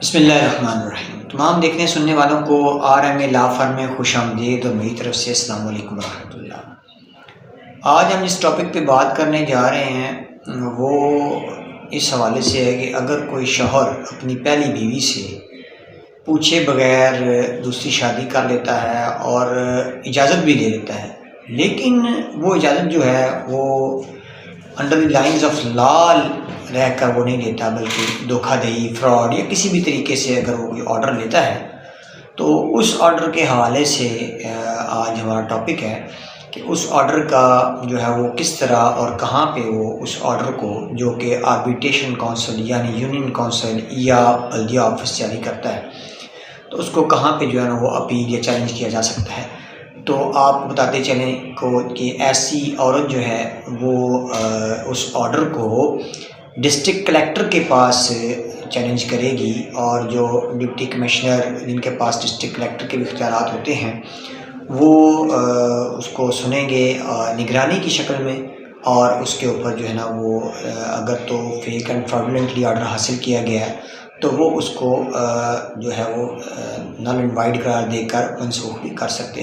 بسم اللہ الرحمن الرحیم۔ تمام دیکھنے سننے والوں کو RMA لا فرم میں خوش آمدید اور میری طرف سے السلام علیکم ورحمۃ اللہ۔ آج ہم جس ٹاپک پہ بات کرنے جا رہے ہیں وہ اس حوالے سے ہے کہ اگر کوئی شوہر اپنی پہلی بیوی سے پوچھے بغیر دوسری شادی کر لیتا ہے اور اجازت بھی دے دیتا ہے، لیکن وہ اجازت جو ہے وہ under the lines of law رہ کر وہ نہیں لیتا، بلکہ دھوکہ دہی، فراڈ یا کسی بھی طریقے سے اگر وہ کوئی آرڈر لیتا ہے تو اس آرڈر کے حوالے سے آج ہمارا ٹاپک ہے کہ اس آرڈر کا جو ہے وہ کس طرح اور کہاں پہ وہ اس آرڈر کو، جو کہ آربیٹریشن کونسل یعنی یونین کونسل یا بلدیہ آفس جاری کرتا ہے، تو اس کو کہاں پہ جو ہے نا وہ اپیل یا چیلنج کیا جا سکتا ہے۔ تو آپ کو بتاتے چلیں کہ ایسی عورت جو ہے وہ اس آرڈر کو ڈسٹرکٹ کلیکٹر کے پاس چیلنج کرے گی، اور جو ڈپٹی کمشنر جن کے پاس ڈسٹرکٹ کلیکٹر کے بھی اختیارات ہوتے ہیں وہ اس کو سنیں گے نگرانی کی شکل میں، اور اس کے اوپر جو ہے نا وہ اگر تو فیک اینڈ فراڈولنٹلی آرڈر حاصل کیا گیا ہے تو وہ اس کو جو ہے وہ نل اینڈ وائڈ قرار دے کر منسوخ بھی کر سکتے ہیں۔